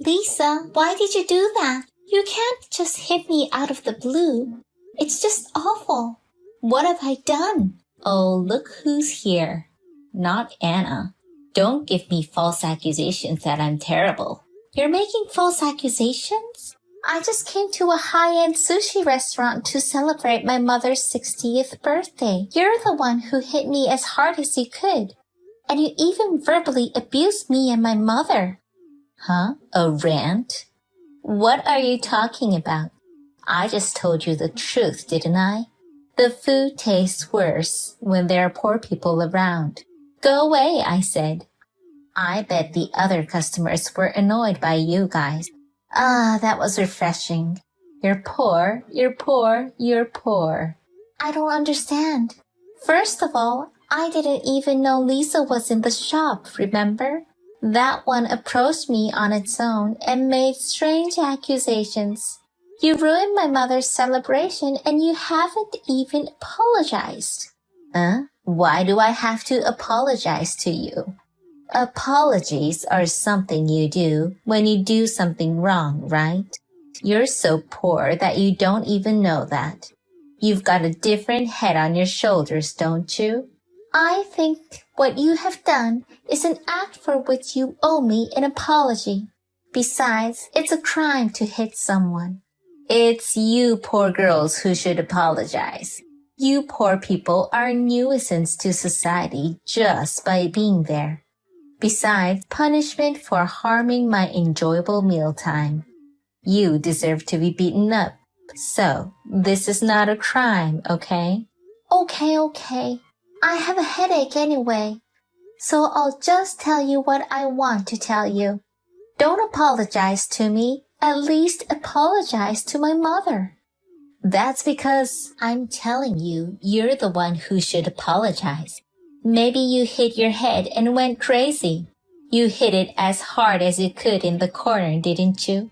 Lisa, why did you do that? You can't just hit me out of the blue. It's just awful. What have I done? Oh, look who's here. Not Anna. Don't give me false accusations that I'm terrible. You're making false accusations? I just came to a high-end sushi restaurant to celebrate my mother's 60th birthday. You're the one who hit me as hard as you could. And you even verbally abused me and my mother. Huh? A rant? What are you talking about? I just told you the truth, didn't I? The food tastes worse when there are poor people around. Go away, I said. I bet the other customers were annoyed by you guys. Ah, that was refreshing. You're poor, you're poor, you're poor. I don't understand. First of all, I didn't even know Lisa was in the shop, remember? That one approached me on its own and made strange accusations. You ruined my mother's celebration and you haven't even apologized. Why do I have to apologize to you? Apologies are something you do when you do something wrong, right? You're so poor that you don't even know that. You've got a different head on your shoulders, don't you? I think what you have done is an act for which you owe me an apology. Besides, it's a crime to hit someone. It's you poor girls who should apologize. You poor people are a nuisance to society just by being there. Besides, punishment for harming my enjoyable mealtime. You deserve to be beaten up. So, this is not a crime, okay? Okay. I have a headache anyway. So I'll just tell you what I want to tell you. Don't apologize to me. At least apologize to my mother. That's because I'm telling you, you're the one who should apologize. Maybe you hit your head and went crazy. You hit it as hard as you could in the corner, didn't you?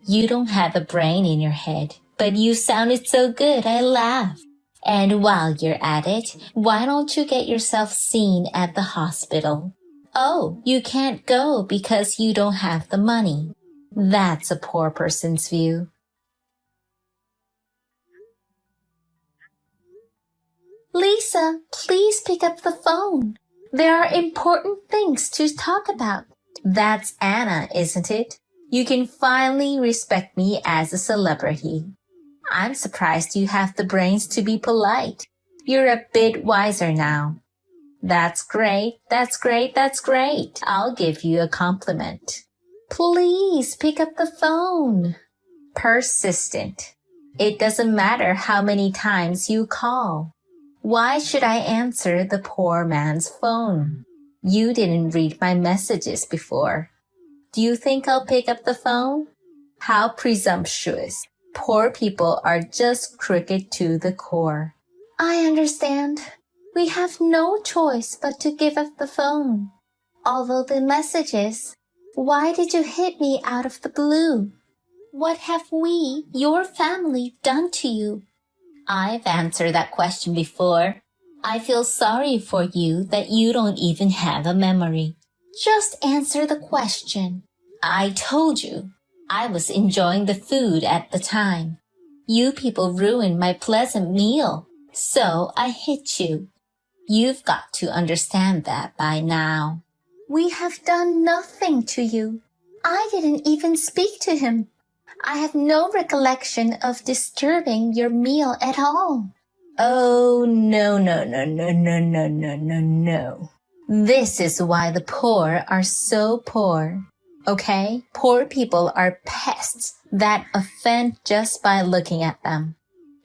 You don't have a brain in your head, but you sounded so good I laughed. And while you're at it, why don't you get yourself seen at the hospital? Oh, you can't go because you don't have the money. That's a poor person's view. Lisa, please pick up the phone. There are important things to talk about. That's Anna, isn't it? You can finally respect me as a celebrity. I'm surprised you have the brains to be polite. You're a bit wiser now. That's great. I'll give you a compliment. Please pick up the phone. Persistent. It doesn't matter how many times you call. Why should I answer the poor man's phone? You didn't read my messages before. Do you think I'll pick up the phone? How presumptuous. Poor people are just crooked to the core. I understand. We have no choice but to give up the phone. Although the messages, why did you hit me out of the blue? What have we, your family, done to you? I've answered that question before. I feel sorry for you that you don't even have a memory. Just answer the question. I told you. I was enjoying the food at the time. You people ruined my pleasant meal, so I hit you. You've got to understand that by now. We have done nothing to you. I didn't even speak to him. I have no recollection of disturbing your meal at all. Oh, no. This is why the poor are so poor. Okay? Poor people are pests that offend just by looking at them.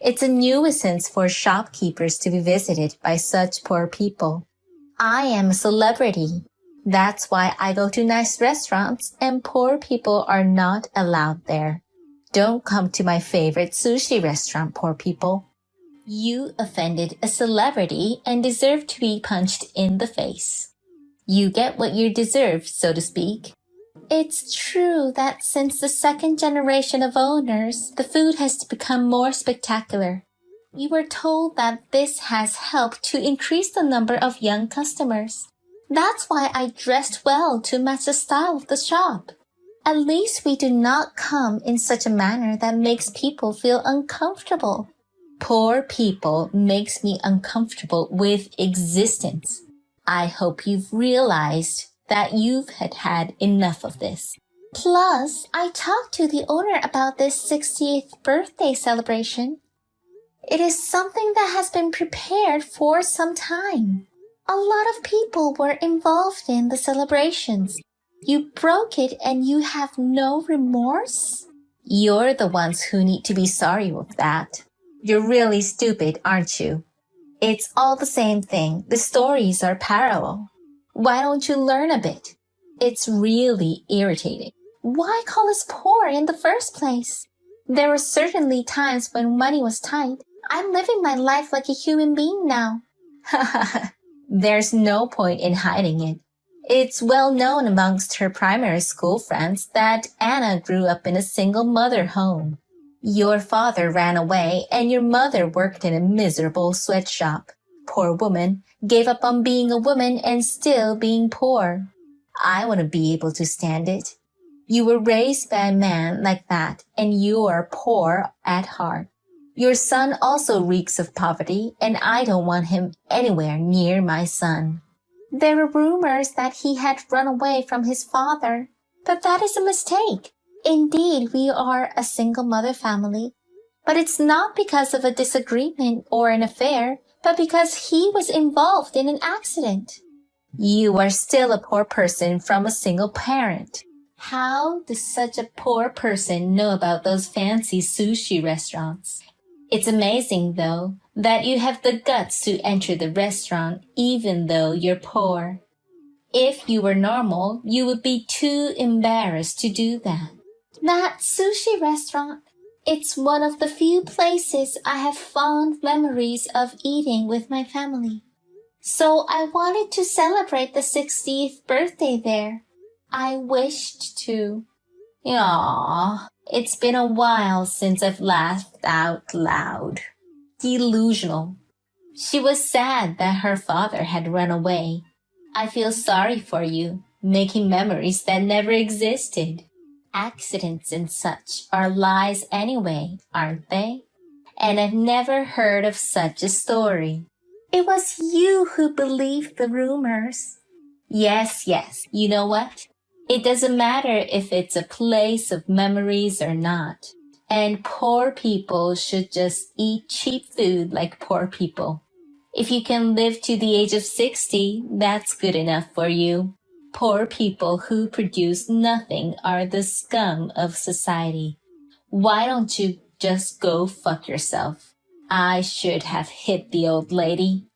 It's a nuisance for shopkeepers to be visited by such poor people. I am a celebrity. That's why I go to nice restaurants and poor people are not allowed there. Don't come to my favorite sushi restaurant, poor people. You offended a celebrity and deserve to be punched in the face. You get what you deserve, so to speak. It's true that since the second generation of owners, the food has become more spectacular. We were told that this has helped to increase the number of young customers. That's why I dressed well to match the style of the shop. At least we do not come in such a manner that makes people feel uncomfortable. Poor people makes me uncomfortable with existence. I hope you've realized that you've had enough of this. Plus, I talked to the owner about this 60th birthday celebration. It is something that has been prepared for some time. A lot of people were involved in the celebrations. You broke it and you have no remorse? You're the ones who need to be sorry with that. You're really stupid, aren't you? It's all the same thing. The stories are parallel. Why don't you learn a bit? It's really irritating. Why call us poor in the first place? There were certainly times when money was tight. I'm living my life like a human being now. There's no point in hiding it. It's well known amongst her primary school friends that Anna grew up in a single mother home. Your father ran away and your mother worked in a miserable sweatshop. Poor woman, gave up on being a woman and still being poor. I wouldn't be able to stand it. You were raised by a man like that and you are poor at heart. Your son also reeks of poverty, and I don't want him anywhere near my son. There were rumors that he had run away from his father, but that is a mistake. Indeed, we are a single mother family, but it's not because of a disagreement or an affair, but because he was involved in an accident. You are still a poor person from a single parent. How does such a poor person know about those fancy sushi restaurants? It's amazing, though, that you have the guts to enter the restaurant even though you're poor. If you were normal, you would be too embarrassed to do that. That sushi restaurant, it's one of the few places I have fond memories of eating with my family. So I wanted to celebrate the 60th birthday there. I wished to. Aww, it's been a while since I've laughed out loud. Delusional. She was sad that her father had run away. I feel sorry for you, making memories that never existed. Accidents and such are lies anyway, aren't they? And I've never heard of such a story. It was you who believed the rumors. Yes, you know what? It doesn't matter if it's a place of memories or not. And poor people should just eat cheap food like poor people. If you can live to the age of 60, that's good enough for you. Poor people who produce nothing are the scum of society. Why don't you just go fuck yourself? I should have hit the old lady.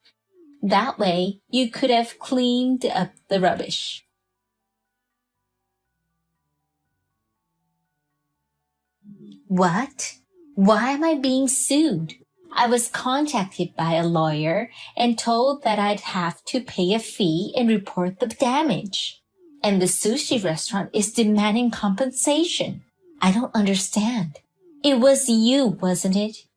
That way, you could have cleaned up the rubbish. What? Why am I being sued? I was contacted by a lawyer and told that I'd have to pay a fee and report the damage. And the sushi restaurant is demanding compensation. I don't understand. It was you, wasn't it?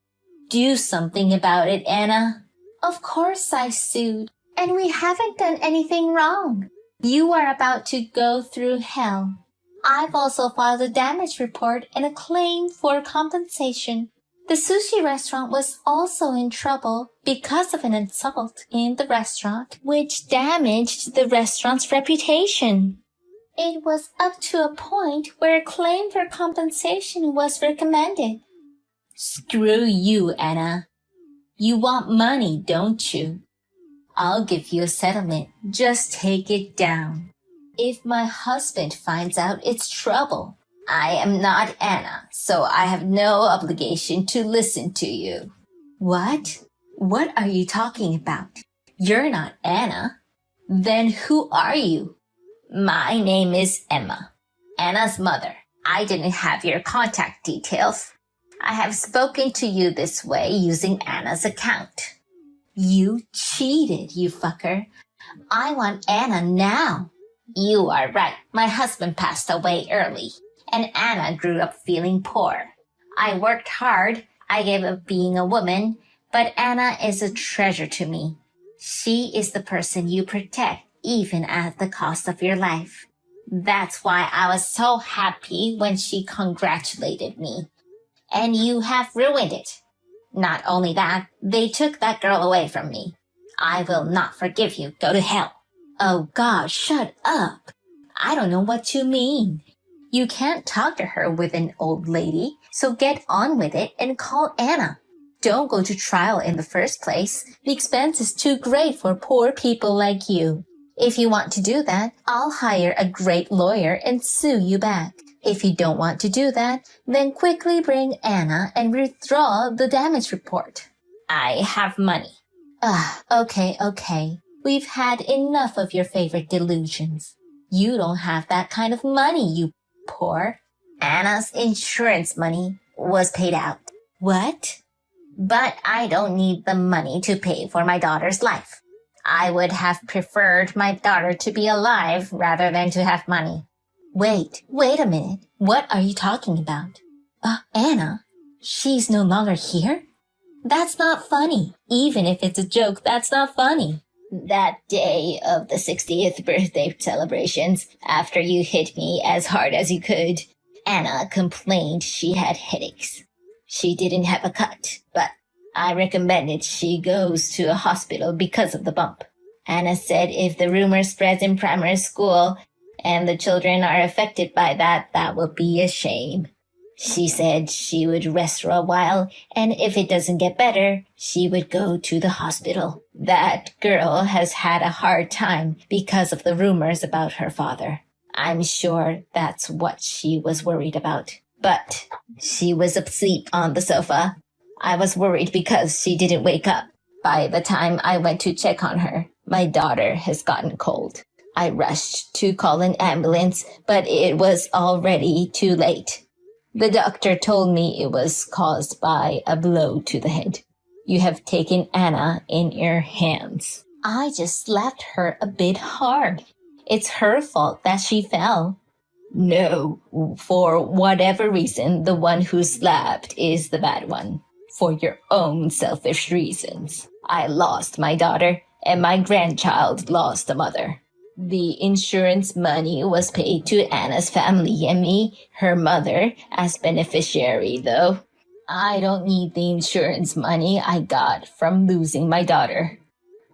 Do something about it, Anna. Of course I sued, and we haven't done anything wrong. You are about to go through hell. I've also filed a damage report and a claim for compensation. The sushi restaurant was also in trouble because of an insult in the restaurant, which damaged the restaurant's reputation. It was up to a point where a claim for compensation was recommended. Screw you, Anna. You want money, don't you? I'll give you a settlement. Just take it down. If my husband finds out, it's trouble. I am not Anna, so I have no obligation to listen to you. What? What are you talking about? You're not Anna. Then who are you? My name is Emma, Anna's mother. I didn't have your contact details. I have spoken to you this way using Anna's account. You cheated, you fucker. I want Anna now. You are right. My husband passed away early, and Anna grew up feeling poor. I worked hard. I gave up being a woman, but Anna is a treasure to me. She is the person you protect, even at the cost of your life. That's why I was so happy when she congratulated me. And you have ruined it. Not only that, they took that girl away from me. I will not forgive you. Go to hell. Oh God, shut up. I don't know what you mean. You can't talk to her with an old lady, so get on with it and call Anna. Don't go to trial in the first place. The expense is too great for poor people like you. If you want to do that, I'll hire a great lawyer and sue you back. If you don't want to do that, then quickly bring Anna and withdraw the damage report. I have money. Okay. We've had enough of your favorite delusions. You don't have that kind of money, you poor. Anna's insurance money was paid out. What? But I don't need the money to pay for my daughter's life. I would have preferred my daughter to be alive rather than to have money. Wait a minute. What are you talking about? Anna? She's no longer here? That's not funny. Even if it's a joke, that's not funny. That day of the 60th birthday celebrations, after you hit me as hard as you could, Anna complained she had headaches. She didn't have a cut, but I recommended she goes to a hospital because of the bump. Anna said if the rumor spreads in primary school and the children are affected by that, that would be a shame. She said she would rest for a while, and if it doesn't get better, she would go to the hospital. That girl has had a hard time because of the rumors about her father. I'm sure that's what she was worried about. But she was asleep on the sofa. I was worried because she didn't wake up. By the time I went to check on her, my daughter has gotten cold. I rushed to call an ambulance, but it was already too late. The doctor told me it was caused by a blow to the head. You have taken Anna in your hands. I just slapped her a bit hard. It's her fault that she fell. No, for whatever reason, the one who slapped is the bad one. For your own selfish reasons. I lost my daughter, and my grandchild lost a mother. The insurance money was paid to Anna's family and me, her mother, as beneficiary, though. I don't need the insurance money I got from losing my daughter.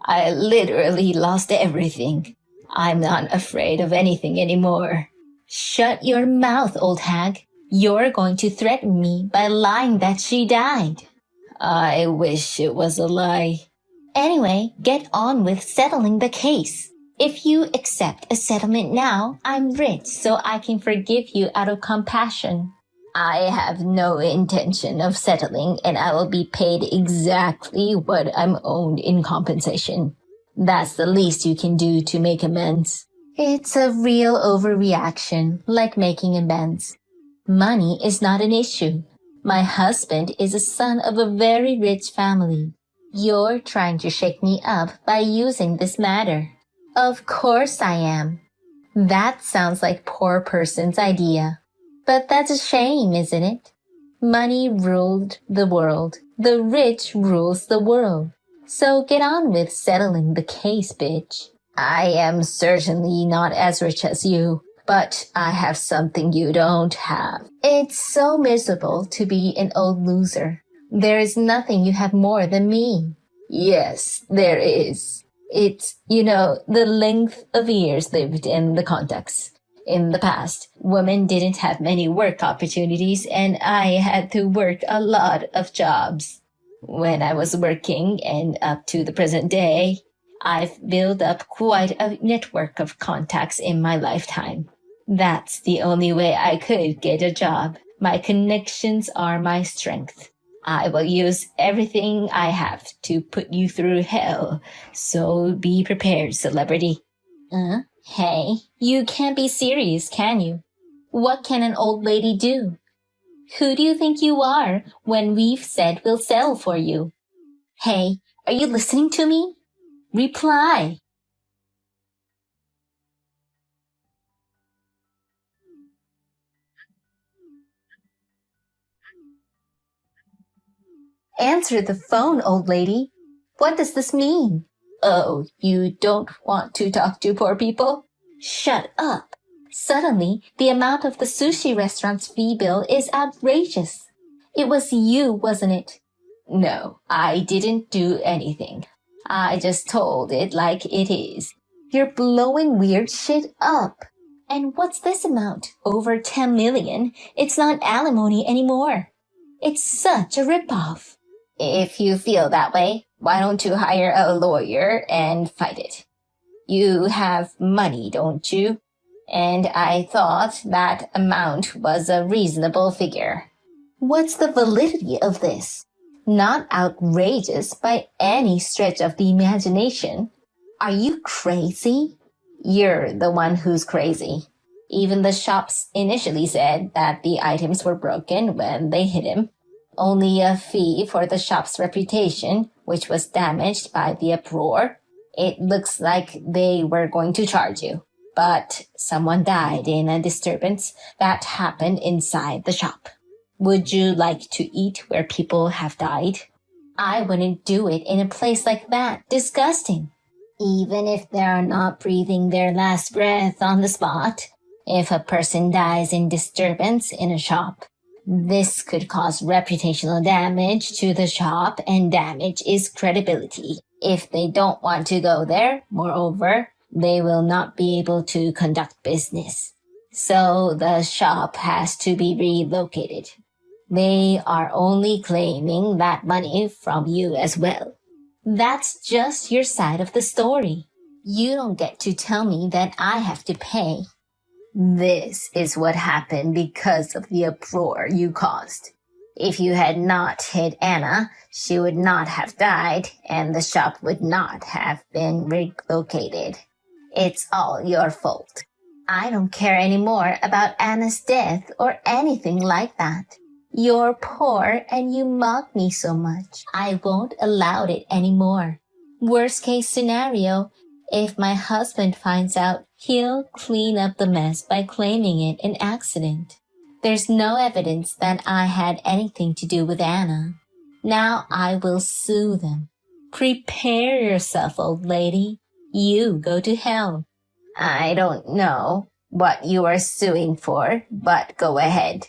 I literally lost everything. I'm not afraid of anything anymore. Shut your mouth, old hag. You're going to threaten me by lying that she died. I wish it was a lie. Anyway, get on with settling the case. If you accept a settlement now, I'm rich, so I can forgive you out of compassion. I have no intention of settling, and I will be paid exactly what I'm owed in compensation. That's the least you can do to make amends. It's a real overreaction, like making amends. Money is not an issue. My husband is a son of a very rich family. You're trying to shake me up by using this matter. Of course I am. That sounds like poor person's idea. But that's a shame, isn't it? Money ruled the world. The rich rules the world. So get on with settling the case, bitch. I am certainly not as rich as you, but I have something you don't have. It's so miserable to be an old loser. There is nothing you have more than me. Yes, there is. It's, the length of years lived in the context. In the past, women didn't have many work opportunities, and I had to work a lot of jobs. When I was working, and up to the present day, I've built up quite a network of contacts in my lifetime. That's the only way I could get a job. My connections are my strength. I will use everything I have to put you through hell, so be prepared, celebrity. Hey, you can't be serious, can you? What can an old lady do? Who do you think you are when we've said we'll settle for you? Hey, are you listening to me? Reply. Answer the phone, old lady. What does this mean? Oh, you don't want to talk to poor people? Shut up. Suddenly, the amount of the sushi restaurant's fee bill is outrageous. It was you, wasn't it? No, I didn't do anything. I just told it like it is. You're blowing weird shit up. And what's this amount? Over 10 million? It's not alimony anymore. It's such a ripoff. If you feel that way, why don't you hire a lawyer and fight it? You have money, don't you? And I thought that amount was a reasonable figure. What's the validity of this? Not outrageous by any stretch of the imagination. Are you crazy? You're the one who's crazy. Even the shops initially said that the items were broken when they hit him. Only a fee for the shop's reputation, which was damaged by the uproar. It looks like they were going to charge you. But someone died in a disturbance that happened inside the shop. Would you like to eat where people have died? I wouldn't do it in a place like that. Disgusting. Even if they're not breathing their last breath on the spot, if a person dies in disturbance in a shop, this could cause reputational damage to the shop and damage its credibility. If they don't want to go there, moreover, they will not be able to conduct business. So the shop has to be relocated. They are only claiming that money from you as well. That's just your side of the story. You don't get to tell me that I have to pay. This is what happened because of the uproar you caused. If you had not hit Anna, she would not have died and the shop would not have been relocated. It's all your fault. I don't care anymore about Anna's death or anything like that. You're poor and you mock me so much. I won't allow it anymore. Worst case scenario, if my husband finds out, he'll clean up the mess by claiming it an accident. There's no evidence that I had anything to do with Anna. Now I will sue them. Prepare yourself, old lady. You go to hell. I don't know what you are suing for, but go ahead.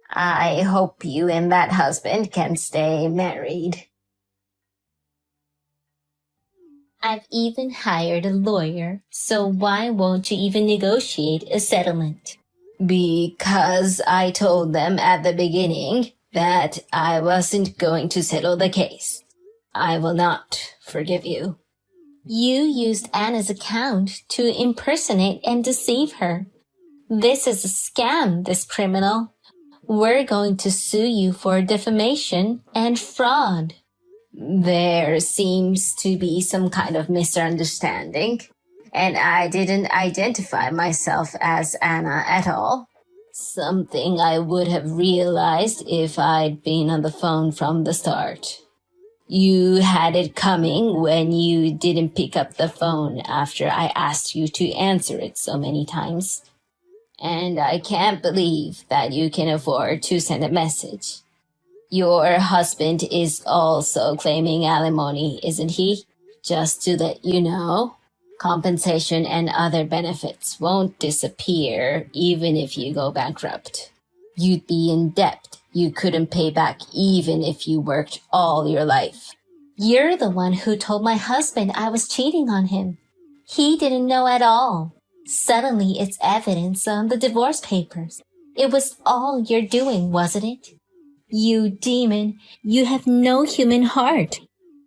I hope you and that husband can stay married. I've even hired a lawyer, so why won't you even negotiate a settlement? Because I told them at the beginning that I wasn't going to settle the case. I will not forgive you. You used Anna's account to impersonate and deceive her. This is a scam, this criminal. We're going to sue you for defamation and fraud. There seems to be some kind of misunderstanding, and I didn't identify myself as Anna at all. Something I would have realized if I'd been on the phone from the start. You had it coming when you didn't pick up the phone after I asked you to answer it so many times. And I can't believe that you can afford to send a message. Your husband is also claiming alimony, isn't he? Just to let you know, compensation and other benefits won't disappear even if you go bankrupt. You'd be in debt you couldn't pay back even if you worked all your life. You're the one who told my husband I was cheating on him. He didn't know at all. Suddenly it's evidence on the divorce papers. It was all you're doing, wasn't it? You demon, you have no human heart.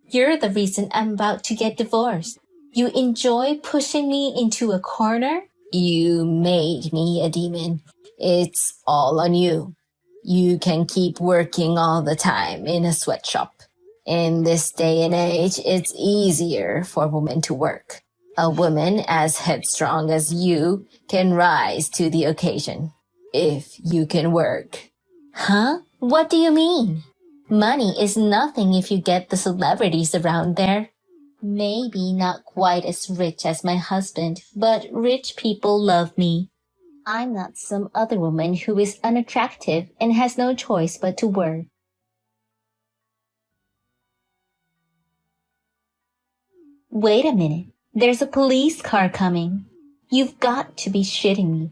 You're the reason I'm about to get divorced. You enjoy pushing me into a corner? You made me a demon. It's all on you. You can keep working all the time in a sweatshop. In this day and age, it's easier for women to work. A woman as headstrong as you can rise to the occasion, if you can work. Huh? What do you mean? Money is nothing if you get the celebrities around there. Maybe not quite as rich as my husband, but rich people love me. I'm not some other woman who is unattractive and has no choice but to work. Wait a minute. There's a police car coming. You've got to be shitting me.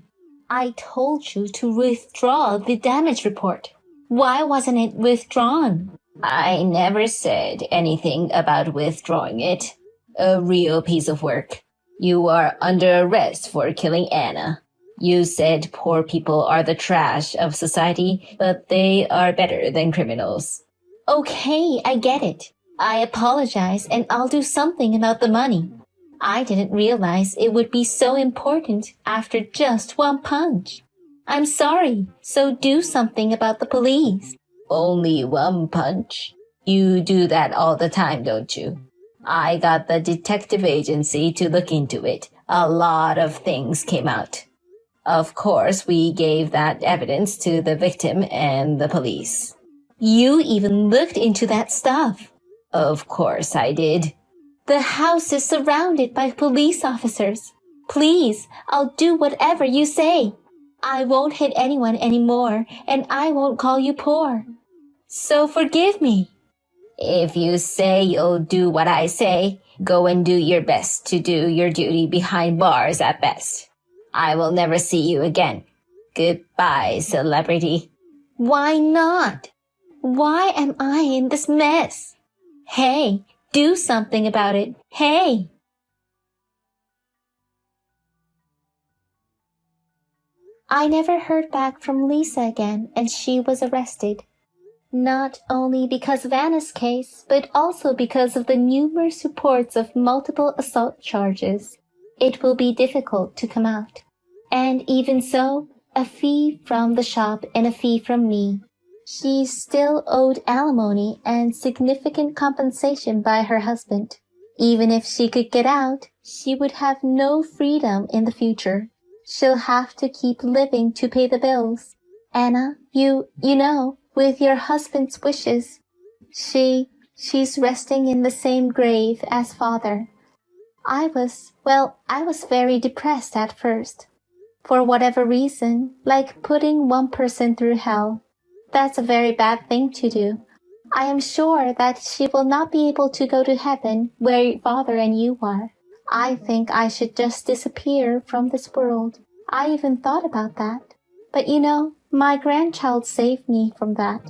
I told you to withdraw the damage report. Why wasn't it withdrawn? I never said anything about withdrawing it. A real piece of work. You are under arrest for killing Anna. You said poor people are the trash of society, but they are better than criminals. Okay, I get it. I apologize and I'll do something about the money. I didn't realize it would be so important after just one punch. I'm sorry, so do something about the police. Only one punch? You do that all the time, don't you? I got the detective agency to look into it. A lot of things came out. Of course, we gave that evidence to the victim and the police. You even looked into that stuff. Of course I did. The house is surrounded by police officers. Please, I'll do whatever you say. I won't hit anyone anymore, and I won't call you poor. So forgive me. If you say you'll do what I say, go and do your best to do your duty behind bars at best. I will never see you again. Goodbye, celebrity. Why not? Why am I in this mess? Hey, do something about it. Hey! I never heard back from Lisa again, and she was arrested. Not only because of Anna's case, but also because of the numerous reports of multiple assault charges. It will be difficult to come out. And even so, a fee from the shop and a fee from me. She still owed alimony and significant compensation by her husband. Even if she could get out, she would have no freedom in the future. She'll have to keep living to pay the bills. Anna, you know, with your husband's wishes, she's resting in the same grave as father. I was very depressed at first. For whatever reason, like putting one person through hell. That's a very bad thing to do. I am sure that she will not be able to go to heaven where father and you are. I think I should just disappear from this world. I even thought about that. But you know, my grandchild saved me from that.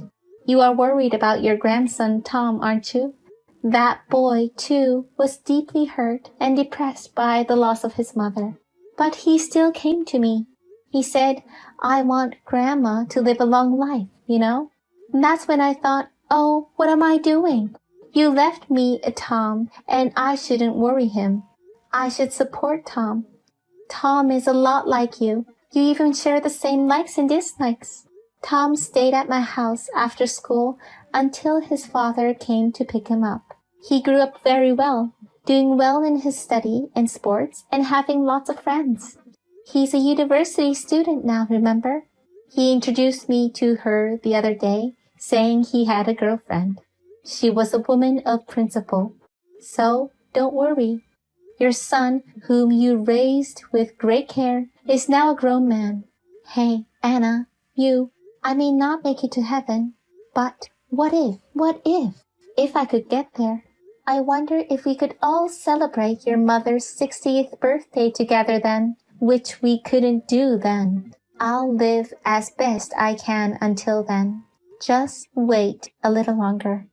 You are worried about your grandson Tom, aren't you? That boy, too, was deeply hurt and depressed by the loss of his mother. But he still came to me. He said, I want Grandma to live a long life, you know? And that's when I thought, oh, what am I doing? You left me a Tom, and I shouldn't worry him. I should support Tom. Tom is a lot like you. You even share the same likes and dislikes. Tom stayed at my house after school until his father came to pick him up. He grew up very well, doing well in his study and sports and having lots of friends. He's a university student now, remember? He introduced me to her the other day, saying he had a girlfriend. She was a woman of principle. So, don't worry. Your son, whom you raised with great care, is now a grown man. Hey, Anna, I may not make it to heaven, but what if I could get there? I wonder if we could all celebrate your mother's 60th birthday together then, which we couldn't do then. I'll live as best I can until then. Just wait a little longer.